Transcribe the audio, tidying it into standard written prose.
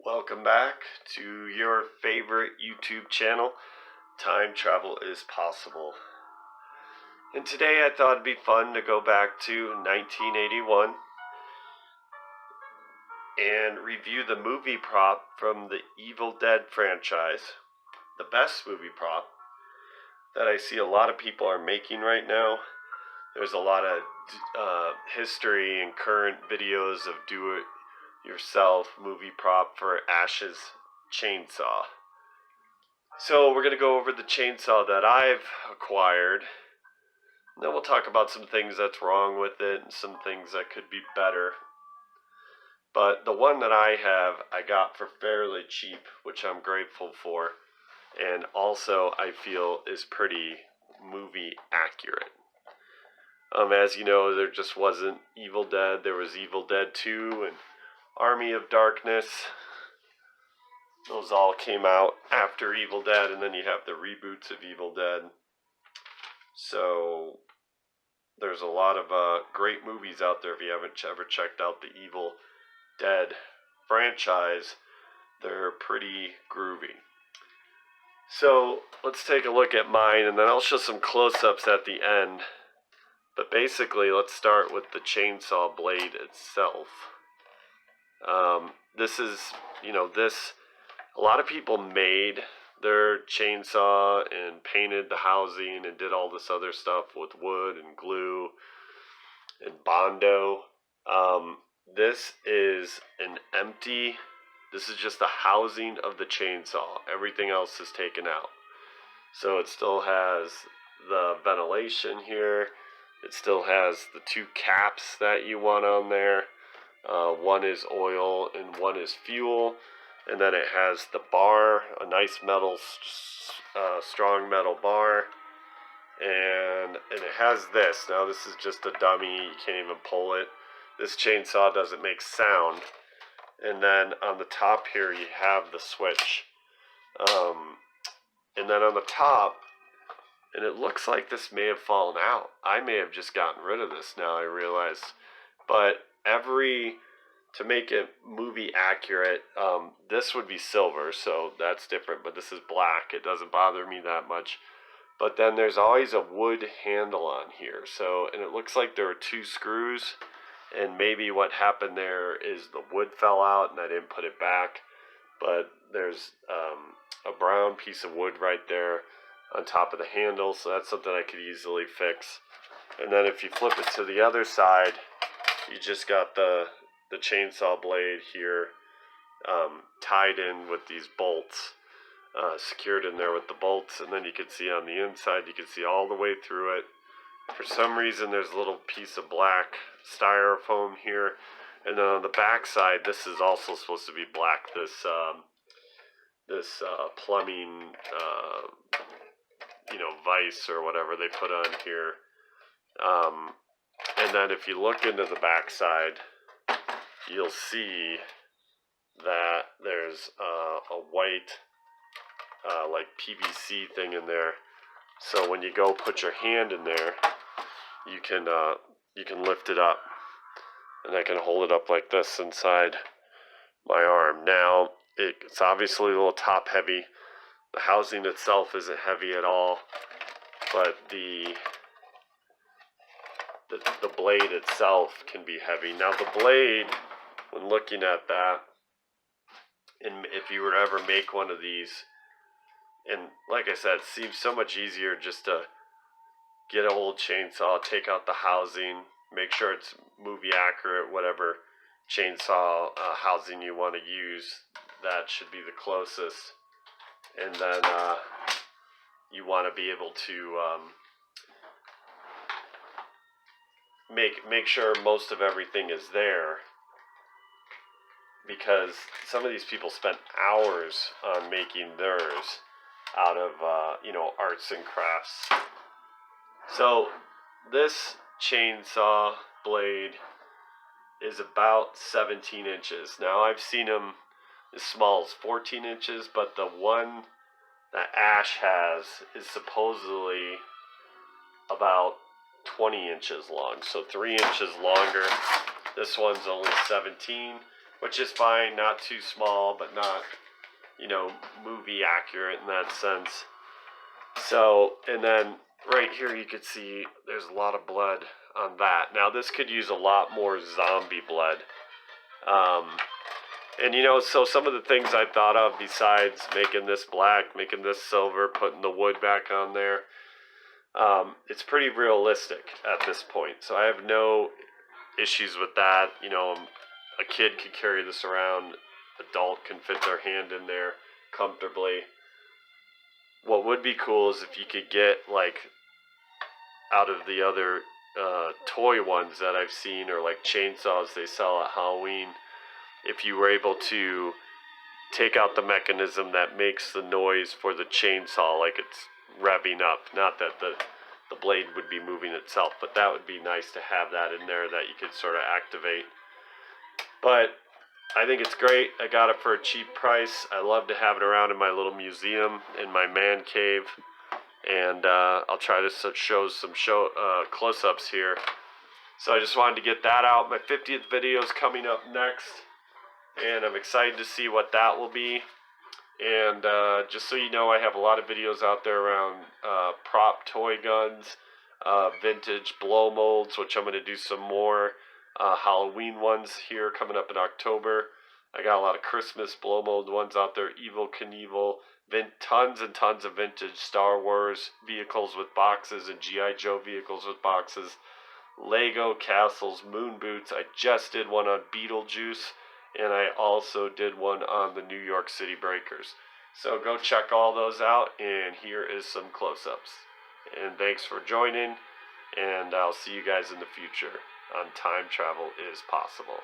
Welcome back to your favorite YouTube channel, Time Travel is Possible. And today I thought it'd be fun to go back to 1981 and review the movie prop from the Evil Dead franchise. The best movie prop that I see a lot of people are making right now. There's a lot of history and current videos of do-it-yourself movie prop for Ash's chainsaw. So we're going to go over the chainsaw that I've acquired. And then we'll talk about some things that's wrong with it and some things that could be better. But the one that I have, I got for fairly cheap, which I'm grateful for. And also I feel is pretty movie accurate. As you know, there just wasn't Evil Dead. There was Evil Dead 2 and Army of Darkness. Those all came out after Evil Dead, and then you have the reboots of Evil Dead. So there's a lot of great movies out there. If you haven't ever checked out the Evil Dead franchise, they're pretty groovy. So let's take a look at mine, and then I'll show some close-ups at the end. But basically, let's start with the chainsaw blade itself. This is, a lot of people made their chainsaw and painted the housing and did all this other stuff with wood and glue and Bondo. This is this is just the housing of the chainsaw. Everything else is taken out. So it still has the ventilation here. It still has the two caps that you want on there. One is oil and one is fuel. And then it has the bar, a nice metal, strong metal bar. And it has this. Now this is just a dummy. You can't even pull it. This chainsaw doesn't make sound. And then on the top here you have the switch. And then on the top, and it looks like this may have fallen out. I may have just gotten rid of this now, I realize. But to make it movie accurate, this would be silver, so that's different. But this is black. It doesn't bother me that much. But then there's always a wood handle on here. And it looks like there are two screws. And maybe what happened there is the wood fell out and I didn't put it back. But there's a brown piece of wood right there on top of the handle, so that's something I could easily fix. And then if you flip it to the other side, you just got the chainsaw blade here tied in with these bolts, secured in there with the bolts, and then you can see on the inside, you can see all the way through it. For some reason there's a little piece of black styrofoam here, and then on the back side, this is also supposed to be black, this plumbing vise or whatever they put on here. And then if you look into the back side, you'll see that there's a white like PVC thing in there. So when you go put your hand in there, you can lift it up, and I can hold it up like this inside my arm. Now it's obviously a little top heavy. The housing itself isn't heavy at all, but the blade itself can be heavy. Now the blade, when looking at that, and if you were to ever make one of these, and like I said, it seems so much easier just to get an old chainsaw, take out the housing, make sure it's movie accurate, whatever chainsaw housing you want to use, that should be the closest. And then you want to be able to make sure most of everything is there, because some of these people spent hours on making theirs out of arts and crafts. So this chainsaw blade is about 17 inches. Now I've seen them as small as 14 inches, but the one that Ash has is supposedly about 20 inches long, so 3 inches longer. This one's only 17, which is fine. Not too small, but not, movie accurate in that sense. So, and then right here you could see there's a lot of blood on that. Now this could use a lot more zombie blood. And so some of the things I thought of besides making this black, making this silver, putting the wood back on there, it's pretty realistic at this point. So I have no issues with that. A kid could carry this around, adult can fit their hand in there comfortably. What would be cool is if you could get, like, out of the other toy ones that I've seen, or like chainsaws they sell at Halloween, if you were able to take out the mechanism that makes the noise for the chainsaw, like it's revving up. Not that the blade would be moving itself, but that would be nice to have that in there that you could sort of activate. But I think it's great. I got it for a cheap price. I love to have it around in my little museum, in my man cave. And I'll try to show some close-ups here. So I just wanted to get that out. My 50th video is coming up next, and I'm excited to see what that will be. And just so you know, I have a lot of videos out there around prop toy guns, vintage blow molds, which I'm going to do some more Halloween ones here coming up in October. I got a lot of Christmas blow mold ones out there, Evel Knievel, tons and tons of vintage Star Wars vehicles with boxes and G.I. Joe vehicles with boxes, Lego castles, moon boots. I just did one on Beetlejuice, and I also did one on the New York City Breakers. So go check all those out, and here is some close-ups. And thanks for joining, and I'll see you guys in the future on Time Travel is Possible.